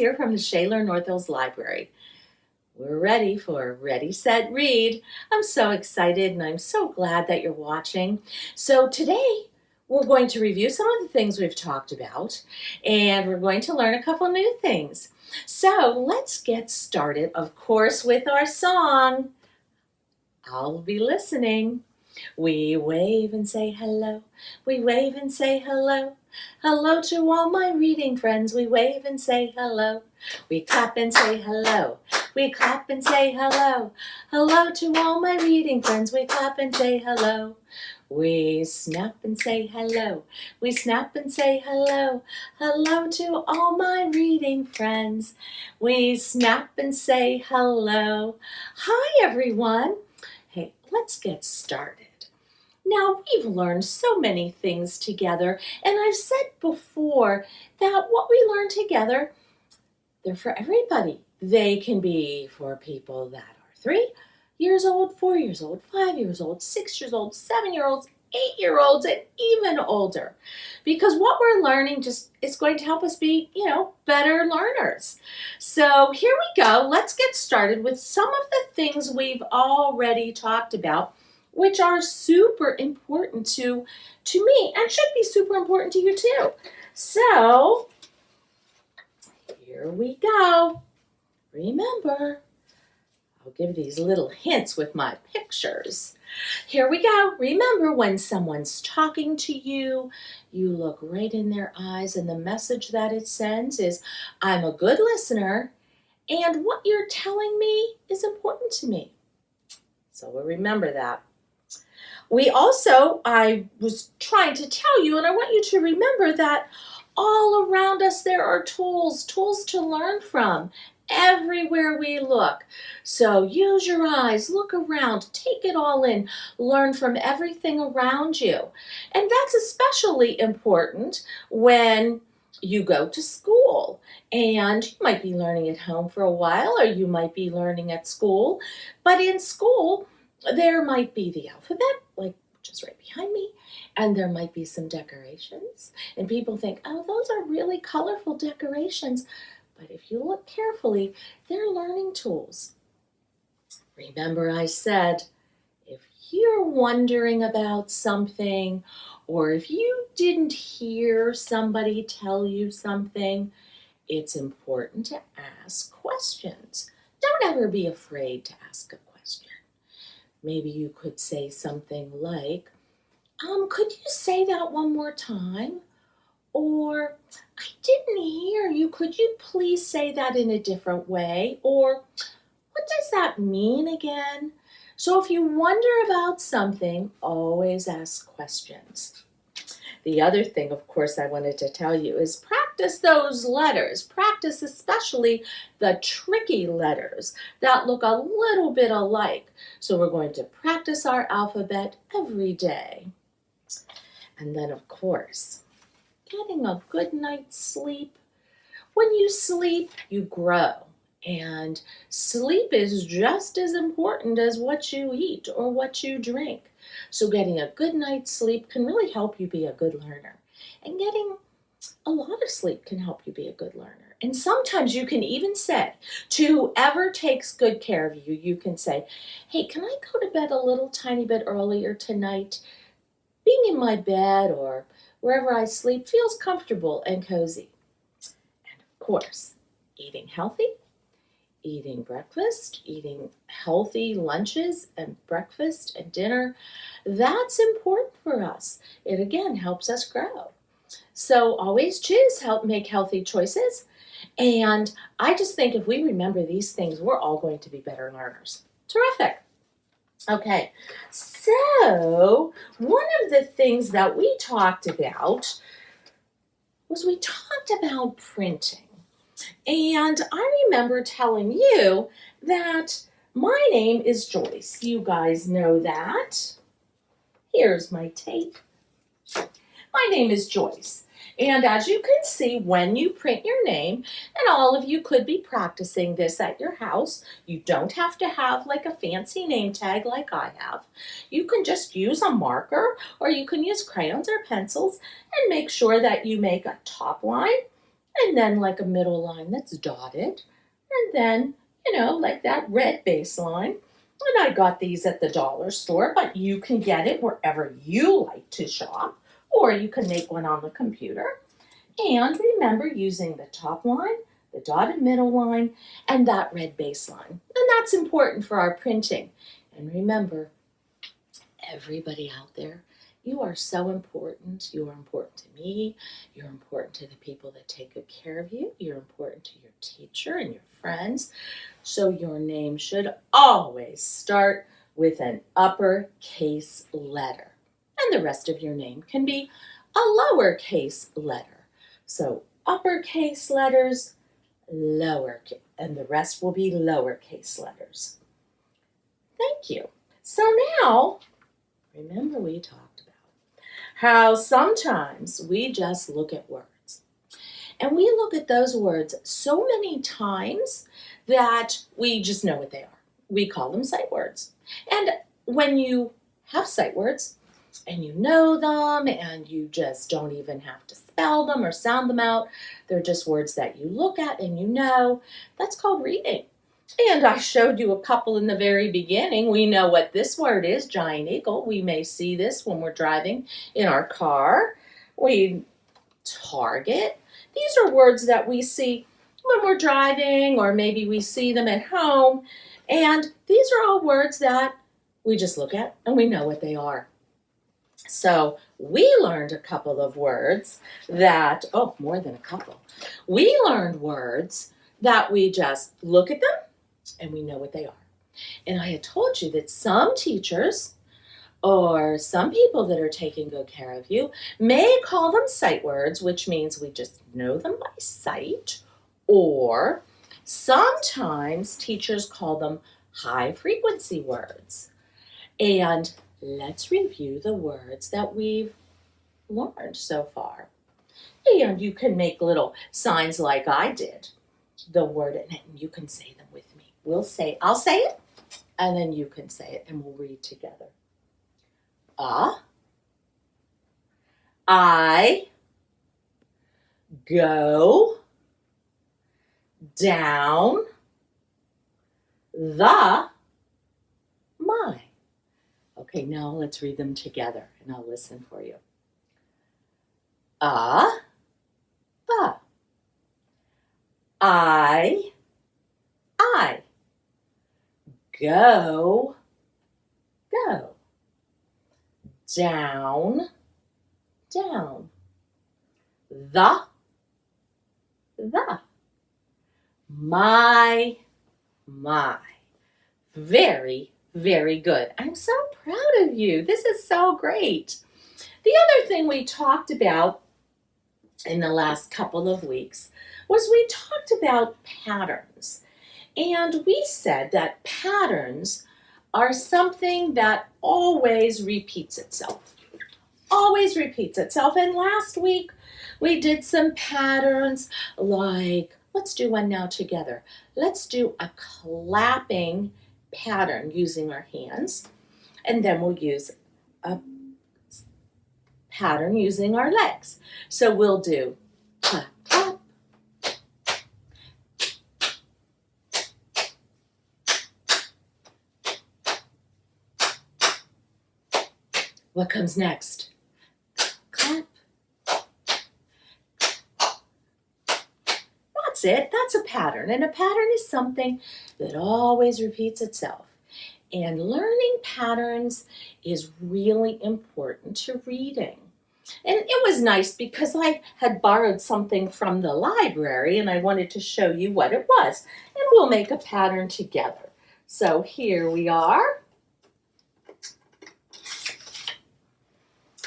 here from the Shaler North Hills Library. We're ready for Ready, Set, Read. I'm so excited and I'm so glad that you're watching. So today we're going to review some of the things we've talked about and we're going to learn a couple new things. So let's get started, of course, with our song. I'll be listening. We wave and say hello. We wave and say hello. Hello to all my reading friends. We wave and say hello. We clap and say hello. We clap and say hello. Hello to all my reading friends. We clap and say hello. We snap and say hello. We snap and say hello. Hello to all my reading friends. We snap and say hello. Hi, everyone. Hey, let's get started. Now, we've learned so many things together, and I've said before that what we learn together, they're for everybody. They can be for people that are 3 years old, 4 years old, 5 years old, 6 years old, 7-year-olds, 8-year-olds, and even older. Because what we're learning just is going to help us be, better learners. So here we go. Let's get started with some of the things we've already talked about, which are super important to me and should be super important to you too. So here we go. Remember, I'll give these little hints with my pictures. Here we go. Remember, when someone's talking to you, you look right in their eyes, and the message that it sends is, I'm a good listener, and what you're telling me is important to me. So we'll remember that. I was trying to tell you, and I want you to remember that all around us there are tools to learn from everywhere we look. So use your eyes, look around, take it all in, learn from everything around you. And that's especially important when you go to school, and you might be learning at home for a while, or you might be learning at school. But in school, there might be the alphabet, like just right behind me, and there might be some decorations. And people think, oh, those are really colorful decorations. But if you look carefully, they're learning tools. Remember, I said, if you're wondering about something, or if you didn't hear somebody tell you something, it's important to ask questions. Don't ever be afraid to ask a question. Maybe you could say something like, could you say that one more time? Or, I didn't hear you. Could you please say that in a different way? Or, what does that mean again? So if you wonder about something, always ask questions. The other thing, of course, I wanted to tell you is practice those letters. Practice especially the tricky letters that look a little bit alike. So we're going to practice our alphabet every day. And then, of course, getting a good night's sleep. When you sleep, you grow. And sleep is just as important as what you eat or what you drink. So getting a good night's sleep can really help you be a good learner. And getting a lot of sleep can help you be a good learner. And sometimes you can even say to whoever takes good care of you, you can say, hey, can I go to bed a little tiny bit earlier tonight? Being in my bed or wherever I sleep feels comfortable and cozy. And of course, eating healthy, eating breakfast, eating healthy lunches and breakfast and dinner, that's important for us. It again helps us grow. So always make healthy choices. And I just think if we remember these things, we're all going to be better learners. Terrific. Okay, so one of the things that we talked about was printing. And I remember telling you that my name is Joyce. You guys know that. Here's my tape. My name is Joyce. And as you can see, when you print your name, and all of you could be practicing this at your house, you don't have to have like a fancy name tag like I have. You can just use a marker, or you can use crayons or pencils and make sure that you make a top line and then like a middle line that's dotted, and then, like that red baseline. And I got these at the dollar store, but you can get it wherever you like to shop, or you can make one on the computer. And remember using the top line, the dotted middle line, and that red baseline. And that's important for our printing. And remember, everybody out there, you are so important. You are important to me. You're important to the people that take good care of you. You're important to your teacher and your friends. So your name should always start with an uppercase letter. And the rest of your name can be a lowercase letter. So uppercase letters, lowercase, and the rest will be lowercase letters. Thank you. So now, remember we talked about how sometimes we just look at words. And we look at those words so many times that we just know what they are. We call them sight words. And when you have sight words and you know them and you just don't even have to spell them or sound them out, they're just words that you look at and you know, that's called reading. And I showed you a couple in the very beginning. We know what this word is, giant eagle. We may see this when we're driving in our car. Target. These are words that we see when we're driving, or maybe we see them at home. And these are all words that we just look at and we know what they are. So we learned a couple of words that, more than a couple. We learned words that we just look at them and we know what they are. And I had told you that some teachers or some people that are taking good care of you may call them sight words, which means we just know them by sight, or sometimes teachers call them high frequency words. And let's review the words that we've learned so far. And you can make little signs like I did. The word, and you can say them with me. I'll say it, and then you can say it, and we'll read together. I go down the my. Okay, now let's read them together, and I'll listen for you. The. I go down the my very, very good. I'm so proud of you. This is so great. The other thing we talked about in the last couple of weeks was we talked about patterns. And we said that patterns are something that always repeats itself. Always repeats itself. And last week we did some patterns like, let's do one now together. Let's do a clapping pattern using our hands. And then we'll use a pattern using our legs. So we'll do clap, clap. What comes next? Clap. That's it. That's a pattern. And a pattern is something that always repeats itself. And learning patterns is really important to reading. And it was nice because I had borrowed something from the library and I wanted to show you what it was. And we'll make a pattern together. So here we are.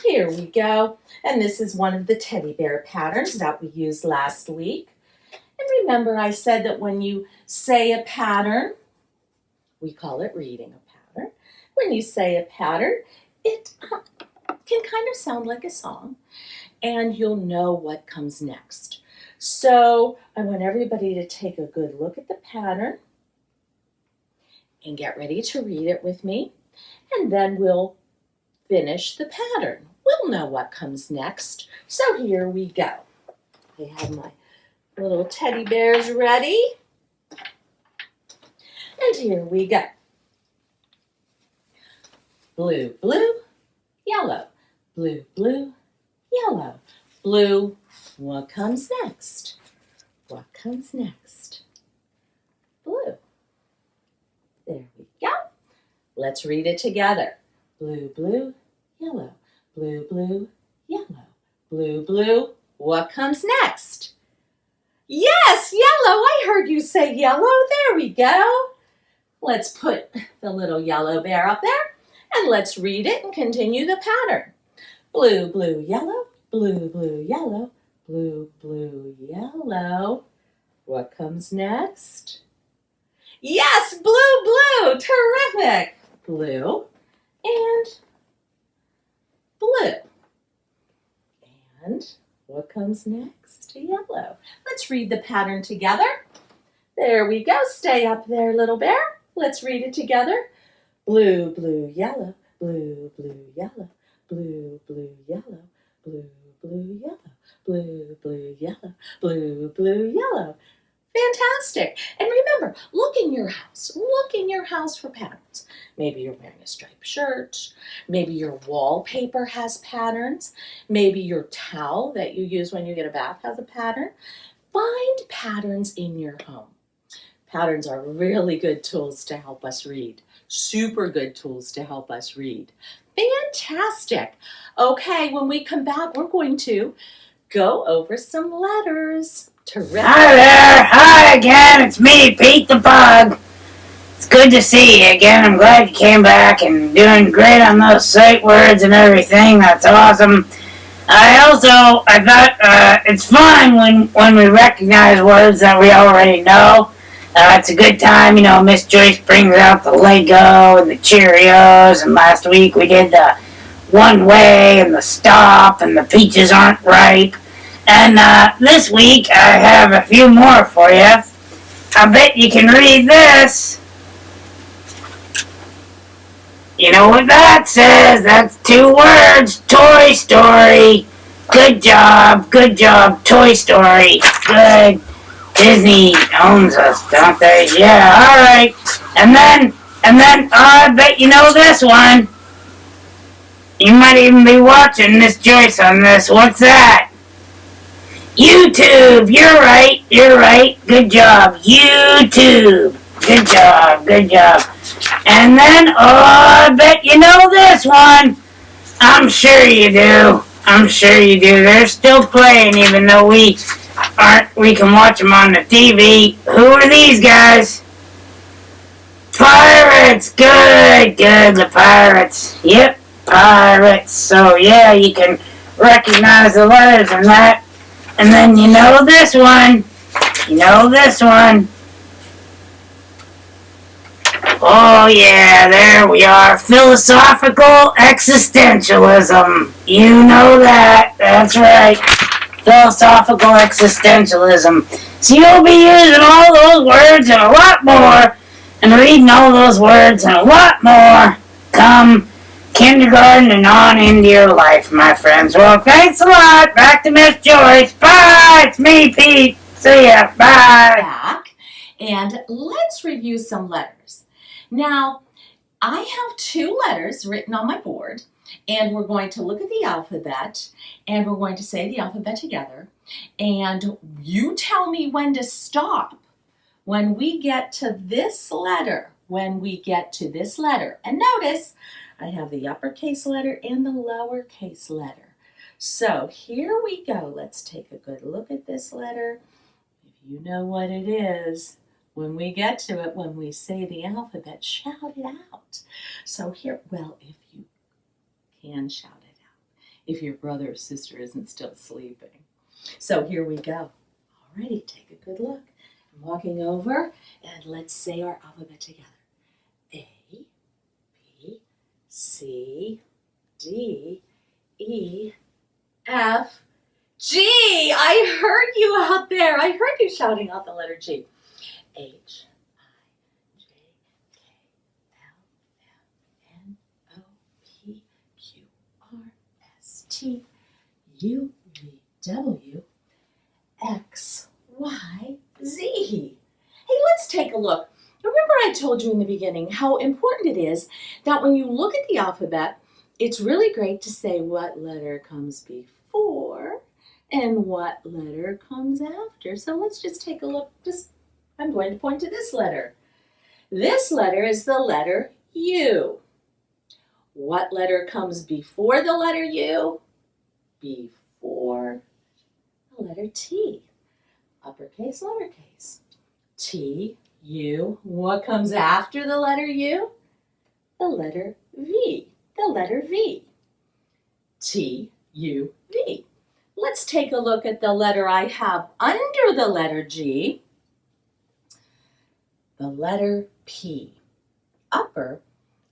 Here we go. And this is one of the teddy bear patterns that we used last week. And remember I said that when you say a pattern, we call it reading a pattern. When you say a pattern, it can kind of sound like a song, and you'll know what comes next. So I want everybody to take a good look at the pattern and get ready to read it with me, and then we'll finish the pattern. We'll know what comes next. So here we go. I have my Little teddy bears ready? And here we go. Blue, blue, yellow. Blue, blue, yellow. Blue. What comes next? What comes next? Blue. There we go. Let's read it together. Blue, blue, yellow. Blue, blue, yellow. Blue, blue. What comes next? Yes, yellow. I heard you say yellow. There we go. Let's put the little yellow bear up there and let's read it and continue the pattern. Blue, blue, yellow. Blue, blue, yellow. Blue, blue, yellow. What comes next? Yes, blue, blue. Terrific. Blue and blue. And what comes next? Yellow. Let's read the pattern together. There we go. Stay up there, little bear. Let's read it together. Blue, blue, yellow. Blue, blue, yellow. Blue, blue, yellow. Blue, blue, yellow. Blue, blue, yellow. Blue, blue, yellow. Fantastic. And remember, look in your house. Look in your house for patterns. Maybe you're wearing a striped shirt. Maybe your wallpaper has patterns. Maybe your towel that you use when you get a bath has a pattern. Find patterns in your home. Patterns are really good tools to help us read. Super good tools to help us read. Fantastic. Okay, when we come back, we're going to go over some letters. Terrific. Hi there. Hi again. It's me, Pete the Bug. It's good to see you again. I'm glad you came back and doing great on those sight words and everything. That's awesome. I thought it's fun when we recognize words that we already know. It's a good time. Miss Joyce brings out the Lego and the Cheerios, and last week we did the one way and the stop and the peaches aren't ripe. And this week I have a few more for you. I bet you can read this. You know what that says? That's 2 words. Toy Story. Good job, Toy Story. Good. Disney owns us, don't they? Yeah, alright. And then, I bet you know this one. You might even be watching Miss Joyce on this. What's that? YouTube. You're right. Good job. YouTube. Good job. And then, I bet you know this one. I'm sure you do. They're still playing even though we can watch them on the TV. Who are these guys? Pirates. Good. The pirates. Yep, pirates. So yeah, you can recognize the letters in that. And then you know this one. Oh yeah, there we are. Philosophical existentialism. You know that. That's right. Philosophical existentialism. So you'll be using all those words and a lot more, and reading all those words and a lot more come kindergarten and on into your life, my friends. Well, thanks a lot. Back to Miss Joyce. Bye. It's me, Pete. See ya. Bye. Back, and let's review some letters. Now, I have 2 letters written on my board, and we're going to look at the alphabet, and we're going to say the alphabet together, and you tell me when to stop when we get to this letter. And notice, I have the uppercase letter and the lowercase letter. So here we go. Let's take a good look at this letter. If you know what it is, when we get to it, when we say the alphabet, shout it out. So here, well, if you can shout it out, if your brother or sister isn't still sleeping. So here we go. Alrighty, take a good look. I'm walking over, and let's say our alphabet together. A, B, C, D, E, F, G. I heard you out there. I heard you shouting out the letter G. H, I, J, K, L, M, N, O, P, Q, R, S, T, U, V, W, X, Y, a look. Remember I told you in the beginning how important it is that when you look at the alphabet, it's really great to say what letter comes before and what letter comes after. So let's just take a look. I'm going to point to this letter. This letter is the letter U. What letter comes before the letter U? Before the letter T. Uppercase, lowercase. T, U. What comes after the letter U? The letter V. The letter V. T, U, V. Let's take a look at the letter I have under the letter G. The letter P. Upper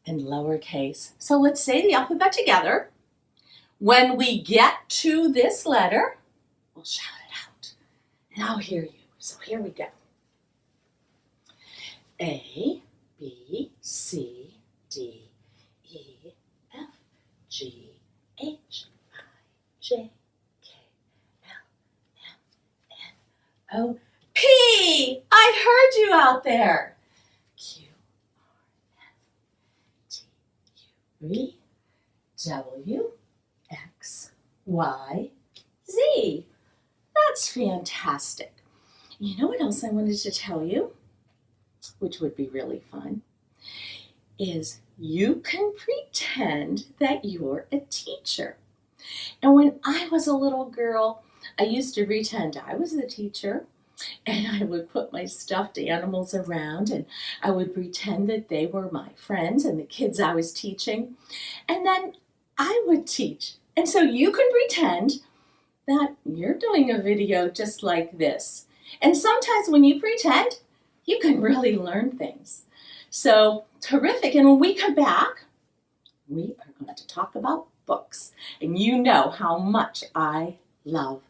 and lowercase. So let's say the alphabet together. When we get to this letter, we'll shout it out and I'll hear you. So here we go. A, B, C, D, E, F, G, H, I, J, K, L, M, N, O, P. I heard you out there. Q, R, S, T, U, V, W, X, Y, Z. That's fantastic. You know what else I wanted to tell you, which would be really fun, is you can pretend that you're a teacher. And when I was a little girl, I used to pretend I was the teacher, and I would put my stuffed animals around, and I would pretend that they were my friends and the kids I was teaching, and then I would teach. And so you can pretend that you're doing a video just like this. And sometimes when you pretend, you can really learn things. So terrific. And when we come back, we are going to talk about books. And you know how much I love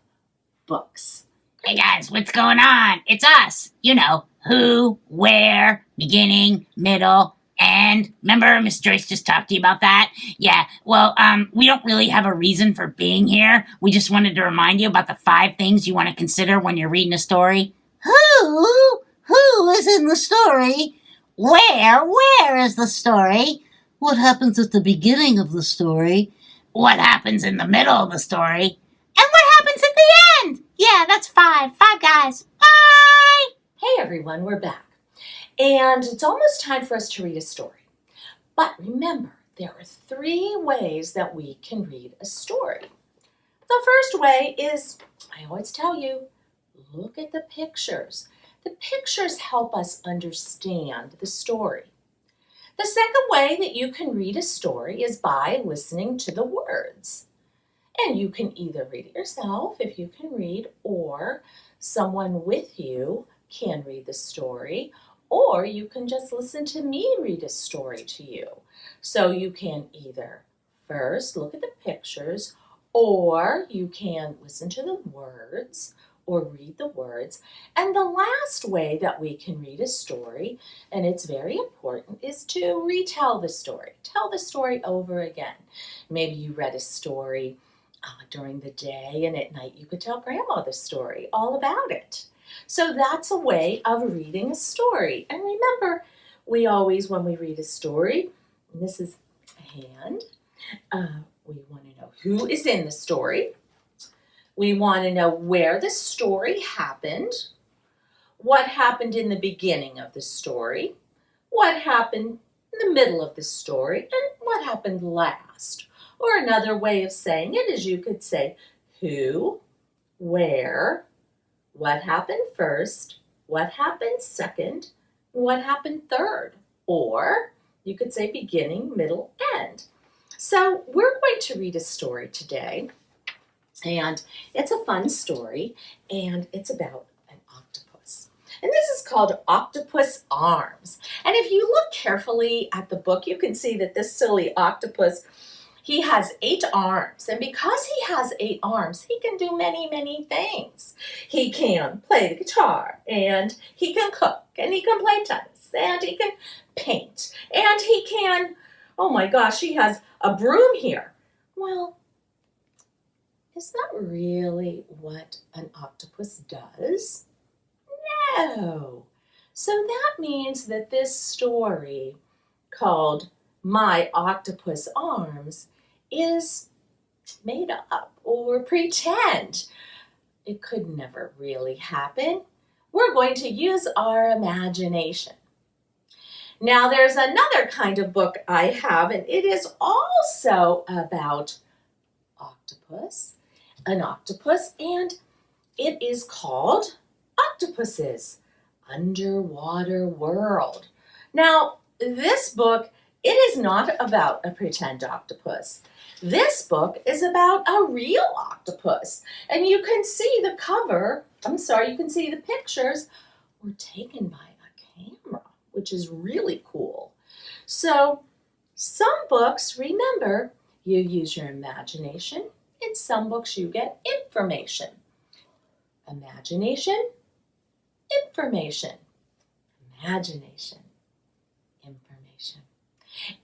books. Hey guys, what's going on? It's us. You know, who, where, beginning, middle, end. Remember Miss Joyce just talked to you about that? Yeah, well, we don't really have a reason for being here. We just wanted to remind you about the 5 things you want to consider when you're reading a story. Who is in the story? Where is the story? What happens at the beginning of the story? What happens in the middle of the story? And what happens at the end? Yeah, that's 5. 5 guys. Bye! Hey everyone, we're back. And it's almost time for us to read a story. But remember, there are 3 ways that we can read a story. The first way is, I always tell you, look at the pictures. The pictures help us understand the story. The second way that you can read a story is by listening to the words. And you can either read it yourself if you can read, or someone with you can read the story, or you can just listen to me read a story to you. So you can either first look at the pictures, or you can listen to the words or read the words. And the last way that we can read a story, and it's very important, is to retell the story. Tell the story over again. Maybe you read a story during the day, and at night you could tell Grandma the story all about it. So that's a way of reading a story. And remember, we always, when we read a story, and this is a hand, we want to know who is in the story. We want to know where the story happened, what happened in the beginning of the story, what happened in the middle of the story, and what happened last. Or another way of saying it is you could say who, where, what happened first, what happened second, what happened third. Or you could say beginning, middle, end. So we're going to read a story today, and it's a fun story, and it's about an octopus. And this is called Octopus Arms. And if you look carefully at the book, you can see that this silly octopus, he has 8 arms, and because he has 8 arms, he can do many, many things. He can play the guitar, and he can cook, and he can play tennis, and he can paint, and he can, oh my gosh, he has a broom here. Well, is that really what an octopus does? No. So that means that this story called My Octopus Arms is made up or pretend. It could never really happen. We're going to use our imagination. Now, there's another kind of book I have, and it is also about octopus, an octopus, and it is called Octopuses, Underwater World. Now, this book, it is not about a pretend octopus. This book is about a real octopus. And you can see the cover, you can see the pictures were taken by a camera, which is really cool. So, some books, remember, you use your imagination. In some books, you get information. Imagination, information. Imagination, information.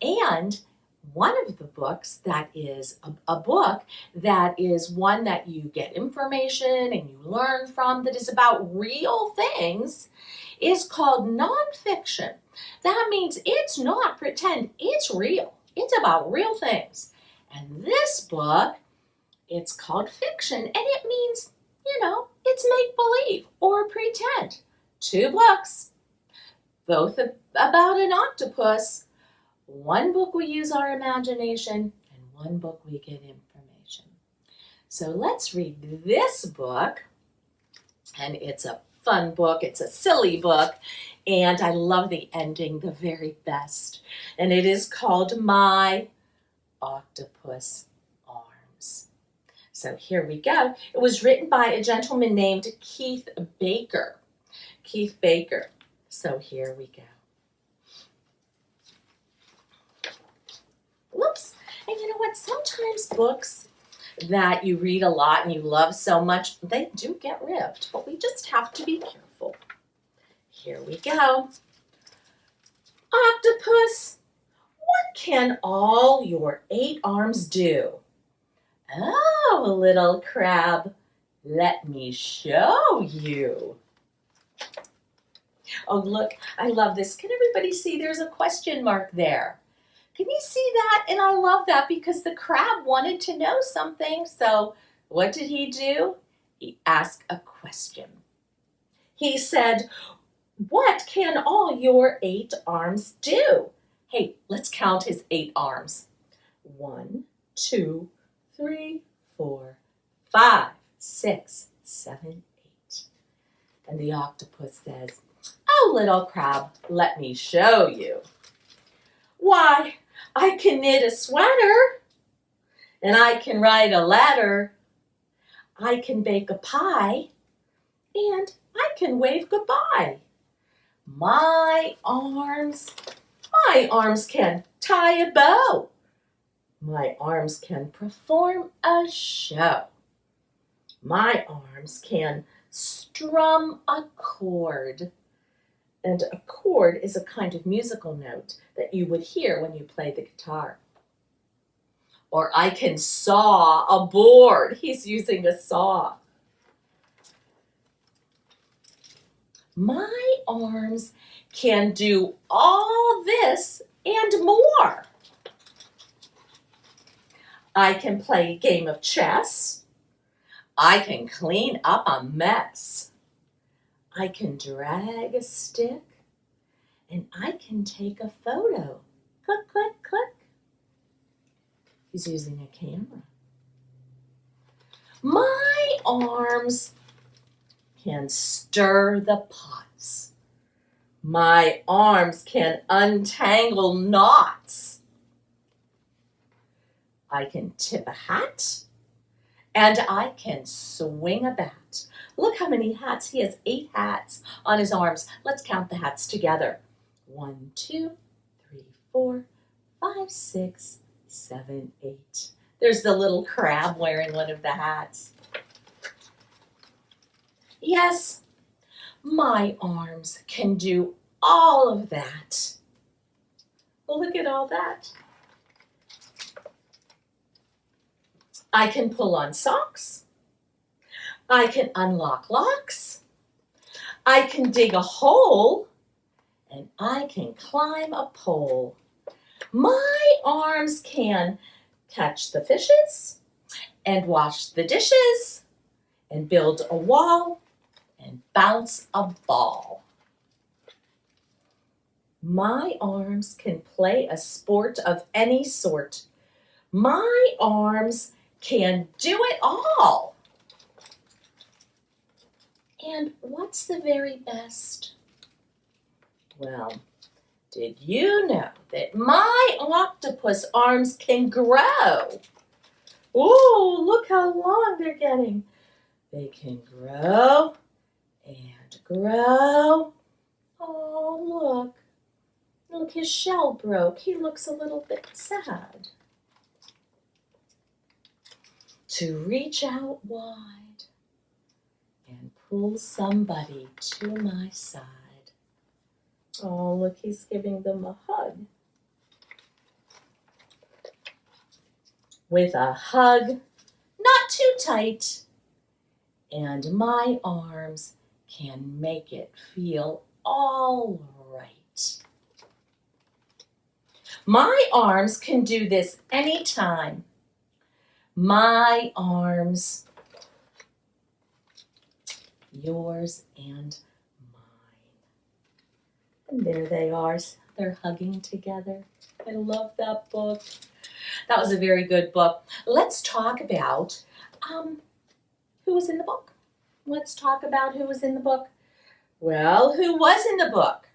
And one of the books that is a book that is one that you get information and you learn from, that is about real things, is called nonfiction. That means it's not pretend, it's real. It's about real things. And this book, it's called fiction, and it means, it's make-believe or pretend. Two books, both about an octopus. One book we use our imagination, and one book we get information. So let's read this book, and it's a fun book, it's a silly book, and I love the ending the very best. And it is called My Octopus Arms. So here we go. It was written by a gentleman named Keith Baker. Keith Baker. So here we go. Whoops. And you know what? Sometimes books that you read a lot and you love so much, they do get ripped, but we just have to be careful. Here we go. Octopus, what can all your 8 arms do? Oh, little crab, let me show you. Oh, look, I love this. Can everybody see there's a question mark there? Can you see that? And I love that because the crab wanted to know something. So what did he do? He asked a question. He said, what can all your 8 arms do? Hey, let's count his 8 arms. 1, 2, 3, 4, 5, 6, 7, 8. And the octopus says, oh, little crab, let me show you. Why, I can knit a sweater, and I can ride a ladder. I can bake a pie, and I can wave goodbye. My arms can tie a bow. My arms can perform a show. My arms can strum a chord. And a chord is a kind of musical note that you would hear when you play the guitar. Or I can saw a board. He's using a saw. My arms can do all this and more. I can play a game of chess. I can clean up a mess. I can drag a stick, and I can take a photo. Click, click, click. He's using a camera. My arms can stir the pots. My arms can untangle knots. I can tip a hat, and I can swing a bat. Look how many hats. He has 8 hats on his arms. Let's count the hats together. 1, 2, 3, 4, 5, 6, 7, 8. There's the little crab wearing one of the hats. Yes, my arms can do all of that. Look at all that. I can pull on socks. I can unlock locks. I can dig a hole. and I can climb a pole. My arms can catch the fishes and wash the dishes and build a wall and bounce a ball. My arms can play a sport of any sort. My arms can do it all. And what's the very best? Well, did you know that my octopus arms can grow? Oh, look how long they're getting. They can grow and grow. Oh, look. Look, his shell broke. He looks a little bit sad. To reach out wide and pull somebody to my side. Oh, look, he's giving them a hug. With a hug, not too tight, and my arms can make it feel all right. My arms can do this anytime. My arms, yours and mine. And there they are, they're hugging together. I love that book. That was a very good book. Let's talk about who was in the book. Let's talk about who was in the book. Well, who was in the book?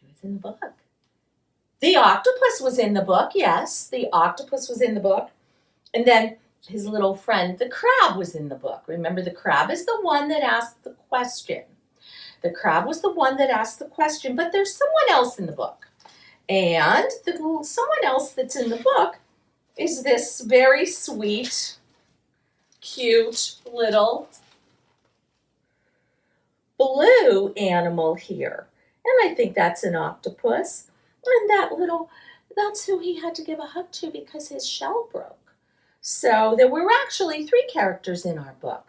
Who was in the book? The octopus was in the book, yes. The octopus was in the book. And then his little friend, the crab, was in the book. Remember, the crab is the one that asked the question. The crab was the one that asked the question, but there's someone else in the book. And someone else that's in the book is this very sweet, cute little blue animal here. And I think that's an octopus. And that's who he had to give a hug to because his shell broke. So there were actually 3 characters in our book.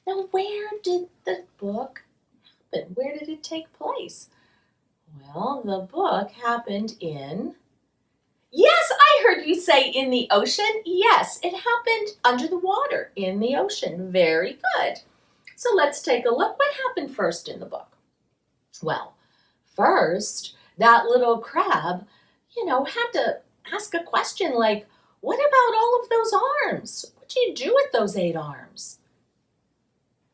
Now, where did the book happen? Where did it take place? Well, the book happened in... Yes, I heard you say in the ocean. Yes, it happened under the water, in the ocean. Very good. So let's take a look. What happened first in the book? Well, first, that little crab, had to ask a question like, what about all of those arms? What do you do with those 8 arms?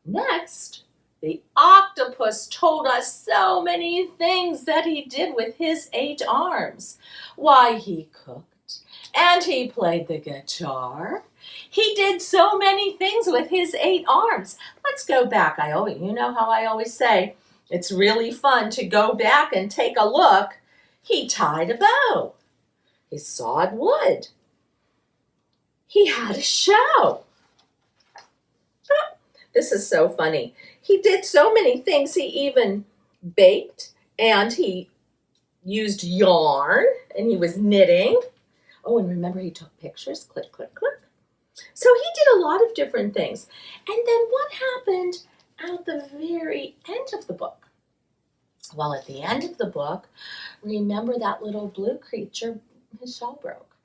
Next, the octopus told us so many things that he did with his 8 arms. Why, he cooked, and he played the guitar. He did so many things with his 8 arms. Let's go back. You know how I always say, it's really fun to go back and take a look. He tied a bow. He sawed wood. He had a show. This is so funny. He did so many things. He even baked, and he used yarn, and he was knitting. Oh, and remember, he took pictures. Click, click, click. So he did a lot of different things. And then what happened at the very end of the book? Well, at the end of the book, remember that little blue creature, his shell broke.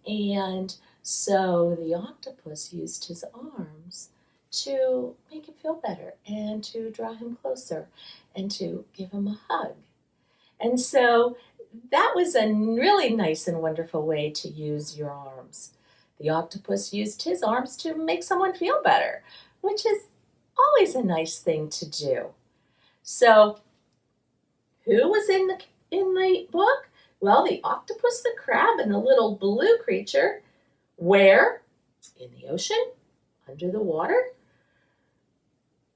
And so the octopus used his arms to make him feel better and to draw him closer and to give him a hug. And so that was a really nice and wonderful way to use your arms. The octopus used his arms to make someone feel better, which is always a nice thing to do. So who was in the book? Well, the octopus, the crab, and the little blue creature. Where? In the ocean? Under the water?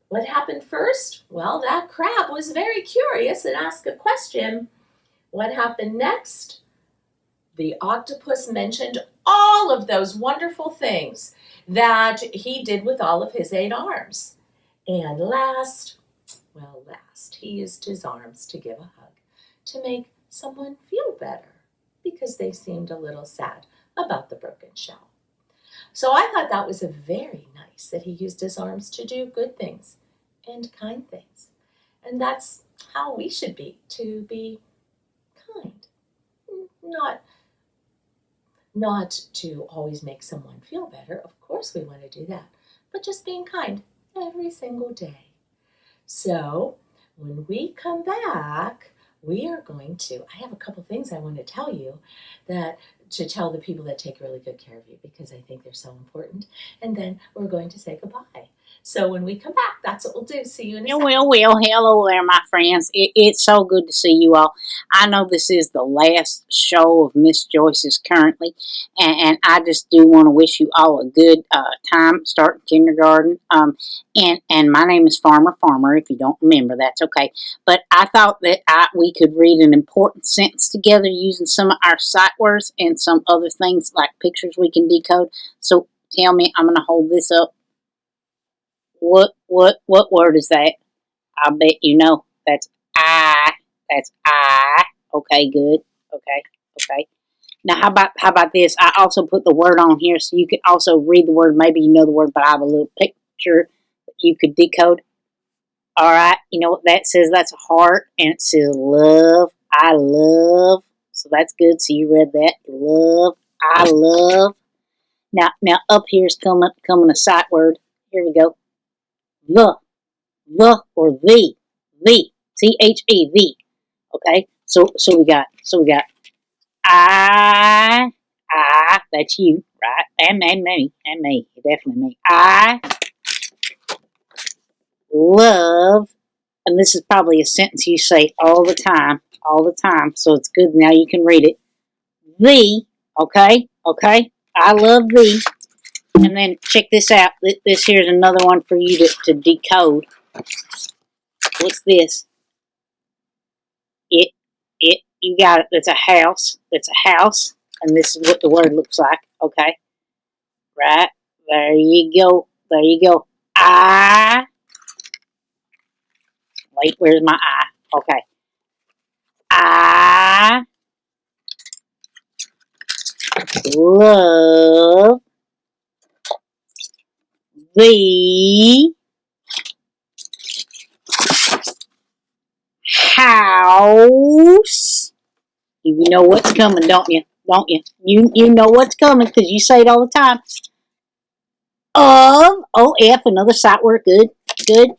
What happened first? Well, that crab was very curious and asked a question. What happened next? The octopus mentioned all of those wonderful things that he did with all of his 8 arms. And last, he used his arms to give a hug, to make someone feel better because they seemed a little sad about the broken shell. So I thought that was very nice that he used his arms to do good things and kind things. And that's how we should be, to be kind. Not not to always make someone feel better. Of course we want to do that. But just being kind every single day. So, when we come back, we are going to I have a couple things I want to tell you that to tell the people that take really good care of you because I think they're so important. And then we're going to say goodbye. So when we come back, that's what we'll do. See you in a second. Well. Hello there, my friends. It's so good to see you all. I know this is the last show of Miss Joyce's currently, and I just do want to wish you all a good time starting kindergarten. And my name is Farmer. If you don't remember, that's okay. But I thought that we could read an important sentence together using some of our sight words and some other things like pictures we can decode. So tell me, I'm going to hold this up. What word is that? I bet you know. That's I. That's I. Okay, good. Okay. Now how about this? I also put the word on here so you can also read the word. Maybe you know the word, but I have a little picture that you could decode. Alright, you know what that says? That's a heart and it says love. I love. So that's good. So you read that. Love. I love. Now up here's coming a sight word. Here we go. The or the the. Okay, so we got I that's you, right? And me, definitely me. I love, and this is probably a sentence you say all the time, so it's good now you can read it. The, okay, I love thee. And then check this out. This here's another one for you to decode. What's this? You got it. It's a house. And this is what the word looks like. Okay. Right. There you go. I. Wait, where's my I? Okay. I love the house. You know what's coming, don't you? You know what's coming because you say it all the time. Of another sight word. Good.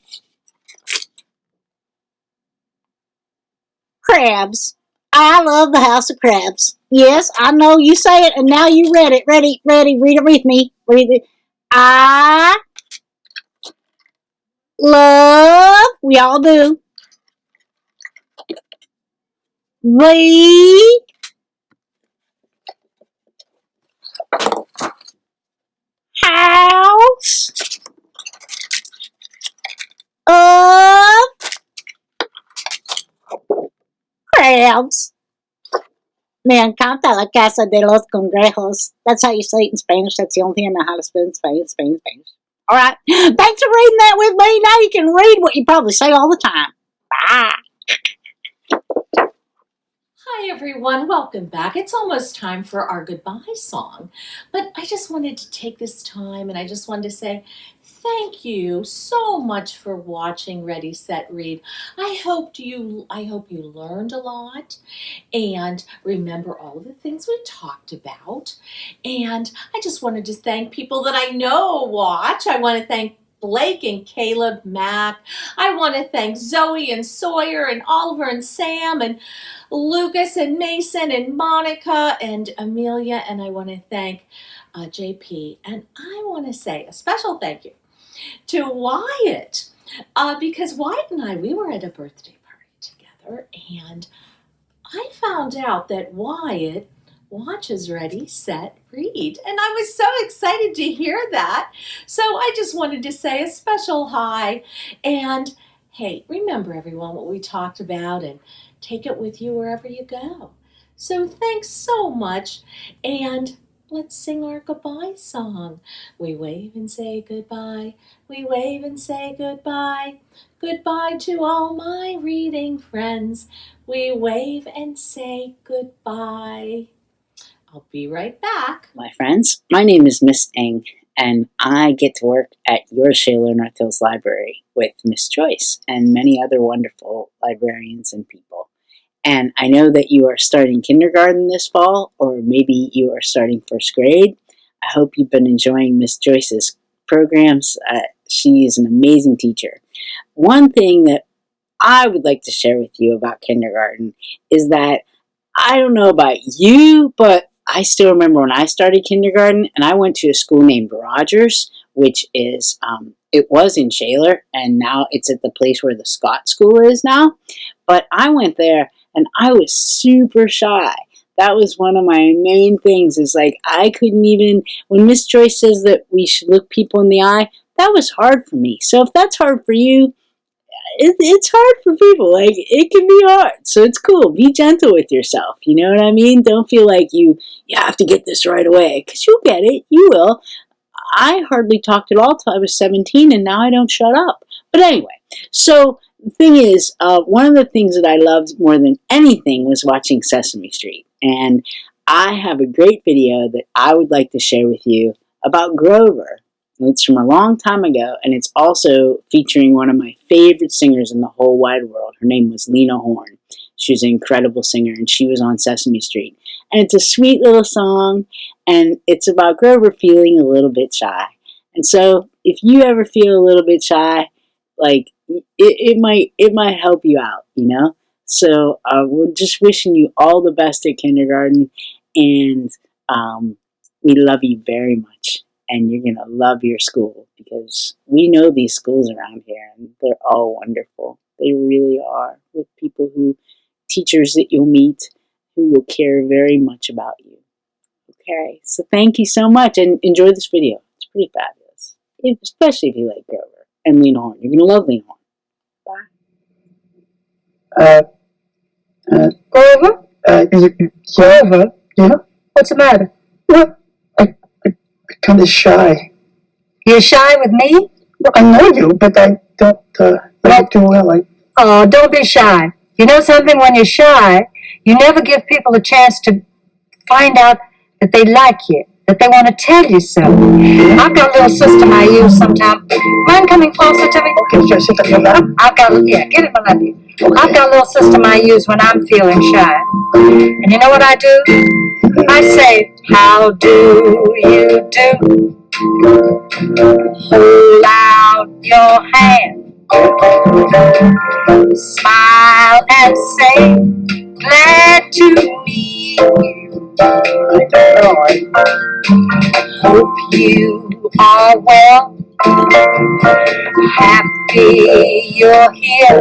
Crabs. I love the house of crabs. Yes, I know you say it, and now you read it. Ready. Read it with me. Read it. I love. We all do. The house of crabs. Me encanta la casa de los conejos. That's how you say it in Spanish. That's the only thing I know how to spell in Spanish. All right. Thanks for reading that with me. Now you can read what you probably say all the time. Bye. Hi everyone, welcome back. It's almost time for our goodbye song, but I just wanted to take this time and I just wanted to say thank you so much for watching Ready, Set, Read. I hope you learned a lot and remember all of the things we talked about. And I just wanted to thank people that I know watch. I want to thank Blake and Caleb Mack. I want to thank Zoe and Sawyer and Oliver and Sam and Lucas and Mason and Monica and Amelia. And I want to thank JP. And I want to say a special thank you to Wyatt because Wyatt and I, we were at a birthday party together and I found out that Wyatt watches Ready, Set, Read. And I was so excited to hear that. So I just wanted to say a special hi. And hey, remember everyone what we talked about and take it with you wherever you go. So thanks so much. And let's sing our goodbye song. We wave and say goodbye. We wave and say goodbye. Goodbye to all my reading friends. We wave and say goodbye. I'll be right back. My friends, my name is Miss Eng, and I get to work at your Shaler North Hills Library with Miss Joyce and many other wonderful librarians and people. And I know that you are starting kindergarten this fall, or maybe you are starting first grade. I hope you've been enjoying Miss Joyce's programs. She is an amazing teacher. One thing that I would like to share with you about kindergarten is that I don't know about you, but I still remember when I started kindergarten, and I went to a school named Rogers, which is, it was in Shaler, and now it's at the place where the Scott School is now. But I went there, and I was super shy. That was one of my main things, is like, I couldn't even, when Miss Joyce says that we should look people in the eye, that was hard for me. So if that's hard for you, it's hard for people. Like, it can be hard. So it's cool. Be gentle with yourself. You know what I mean? Don't feel like you have to get this right away, because you'll get it. You will. I hardly talked at all till I was 17, and now I don't shut up. But anyway, so the thing is, one of the things that I loved more than anything was watching Sesame Street. And I have a great video that I would like to share with you about Grover. It's from a long time ago, and it's also featuring one of my favorite singers in the whole wide world. Her name was Lena Horne. She was an incredible singer, and she was on Sesame Street. And it's a sweet little song, and it's about Grover feeling a little bit shy. And so, if you ever feel a little bit shy, like, it might help you out, you know? So, we're just wishing you all the best at kindergarten, and we love you very much. And you're going to love your school, because we know these schools around here, and they're all wonderful. They really are, with teachers that you'll meet who will care very much about you. Okay, so thank you so much, and enjoy this video. It's pretty fabulous, especially if you like Grover and Lena Horne. You're going to love Lena Horne. Bye. Grover? Grover? Yeah? What's the matter? Well, I'm kind of shy. You're shy with me? Well, I know you, but I don't like it too well. Oh, don't be shy. You know something? When you're shy, you never give people a chance to find out that they like you, that they want to tell you so. I've got a little system I use sometimes. Mind coming closer to me? Okay, just sit on your lap. Get it, my love. I've got a little system I use when I'm feeling shy. And you know what I do? I say, how do you do? Hold out your hand. Smile and say, glad to meet you. Hope you are well. Happy you're here.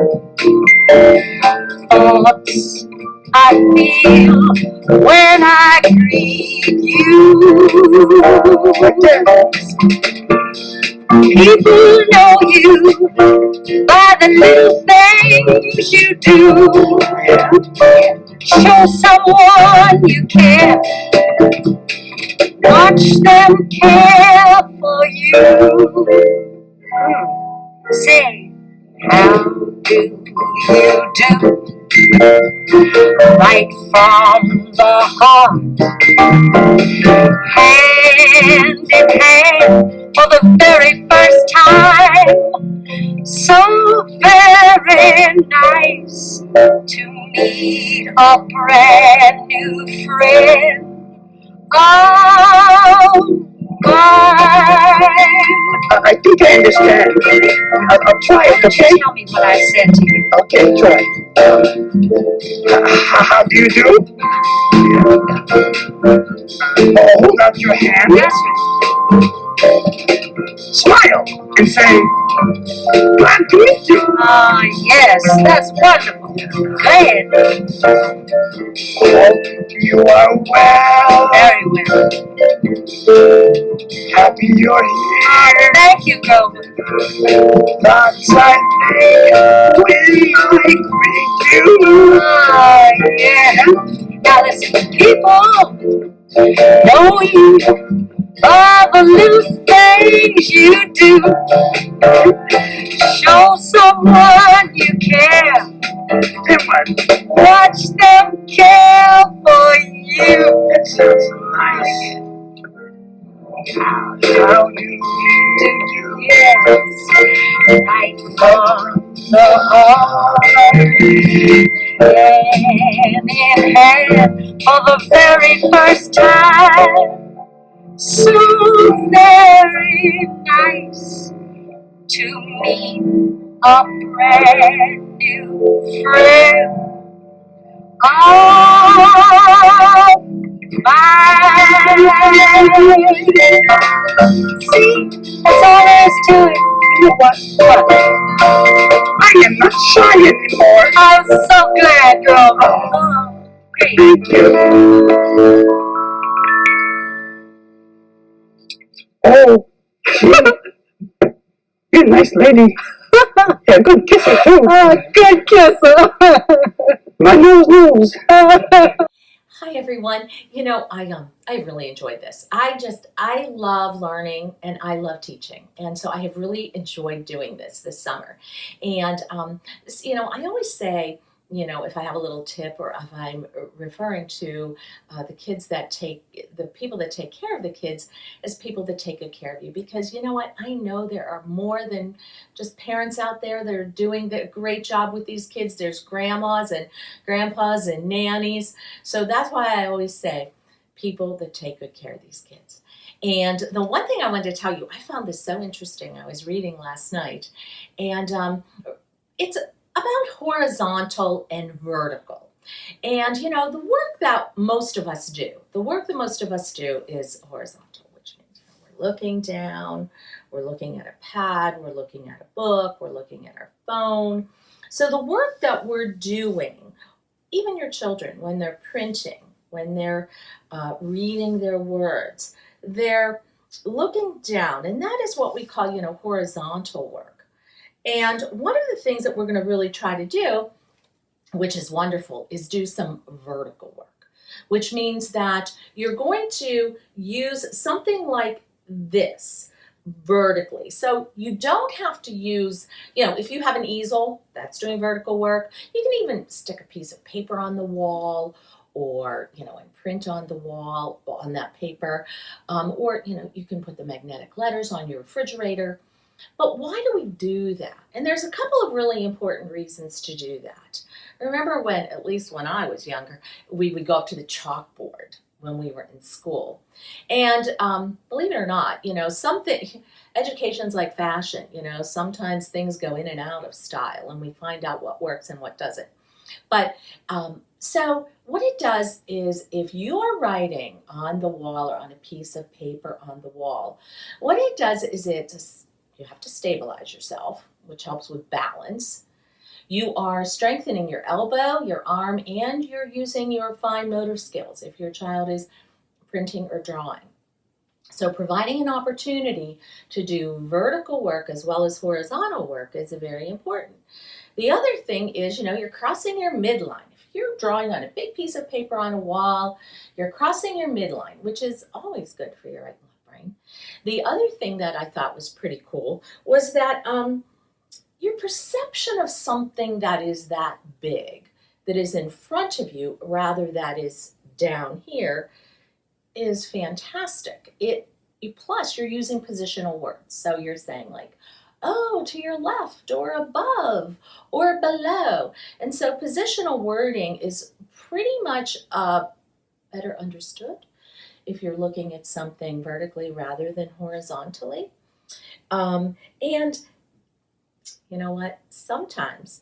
Thoughts I feel when I greet you. People know you by the little things you do. Show someone you care. Watch them care for you. Say, how do you do? Right from the heart, hand in hand for the very first time. So very nice to meet a brand new friend. Oh, I think I understand. I'll try it, okay? Tell me what I said to you. Okay, try. How do you do? Oh, hold out your hand. That's right. Smile and say, glad to meet you. Ah, yes, that's wonderful. Glad. Hope you are well. Very well. Happy you're here. Thank you, Grover. Thoughts I think when I greet you. Oh, yeah. Now listen, people know you by the little things you do. Show someone you care. Watch them care for you. That sounds nice. How you did you night on the harbor, hand in hand for the very first time. So very nice to meet a brand new friend. Oh, my. See, that's all there is to it. You know what? I am not shy anymore. I'm so glad, girl. Oh, great. Thank you. Oh, you're a nice lady. Yeah, good kisser too. Oh, good kisser. My nose. Hi everyone. I really enjoyed this. I love learning and I love teaching, and so I have really enjoyed doing this summer. And I always say, if I have a little tip or if I'm referring to the people that take care of the kids as people that take good care of you, because you know what? I know there are more than just parents out there that are doing the great job with these kids. There's grandmas and grandpas and nannies. So that's why I always say people that take good care of these kids. And the one thing I wanted to tell you, I found this so interesting. I was reading last night, and it's about horizontal and vertical. And the work that most of us do, is horizontal, which means we're looking down, we're looking at a pad, we're looking at a book, we're looking at our phone. So the work that we're doing, even your children, when they're printing, when they're reading their words, they're looking down, and that is what we call, horizontal work. And one of the things that we're going to really try to do, which is wonderful, is do some vertical work, which means that you're going to use something like this vertically. So you don't have to use, if you have an easel, that's doing vertical work. You can even stick a piece of paper on the wall, or and print on the wall on that paper, or you can put the magnetic letters on your refrigerator. But why do we do that? And there's a couple of really important reasons to do that. Remember at least when I was younger, we would go up to the chalkboard when we were in school. And believe it or not, education's like fashion, sometimes things go in and out of style and we find out what works and what doesn't. But so what it does is, if you are writing on the wall or on a piece of paper on the wall, what it does is you have to stabilize yourself, which helps with balance. You are strengthening your elbow, your arm, and you're using your fine motor skills if your child is printing or drawing. So providing an opportunity to do vertical work as well as horizontal work is very important. The other thing is, you're crossing your midline. If you're drawing on a big piece of paper on a wall, you're crossing your midline, which is always good for your right and left brain. The other thing that I thought was pretty cool was that your perception of something that is that big, that is in front of you, rather that is down here, is fantastic. Plus, you're using positional words. So you're saying like, oh, to your left or above or below. And so positional wording is pretty much better understood if you're looking at something vertically rather than horizontally. And you know what? Sometimes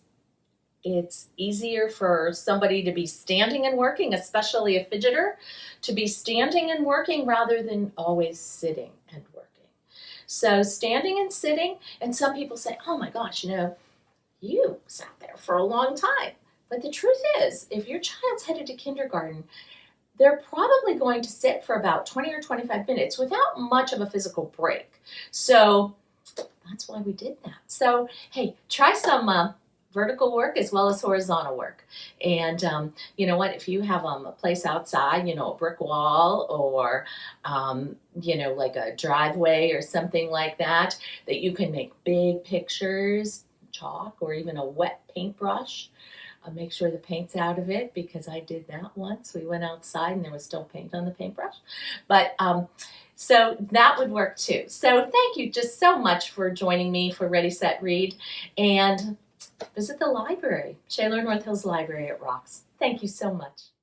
it's easier for somebody to be standing and working, especially a fidgeter, to be standing and working rather than always sitting and working. So standing and sitting, and some people say, oh my gosh, you sat there for a long time. But the truth is, if your child's headed to kindergarten, they're probably going to sit for about 20 or 25 minutes without much of a physical break. So that's why we did that. So, hey, try some vertical work as well as horizontal work. And you know what, if you have a place outside, a brick wall or, like a driveway or something like that you can make big pictures, chalk, or even a wet paintbrush. Make sure the paint's out of it, because I did that once. We went outside and there was still paint on the paintbrush. But So that would work too. So thank you just so much for joining me for Ready, Set, Read. And visit the library, Shaler North Hills Library. It rocks. Thank you so much.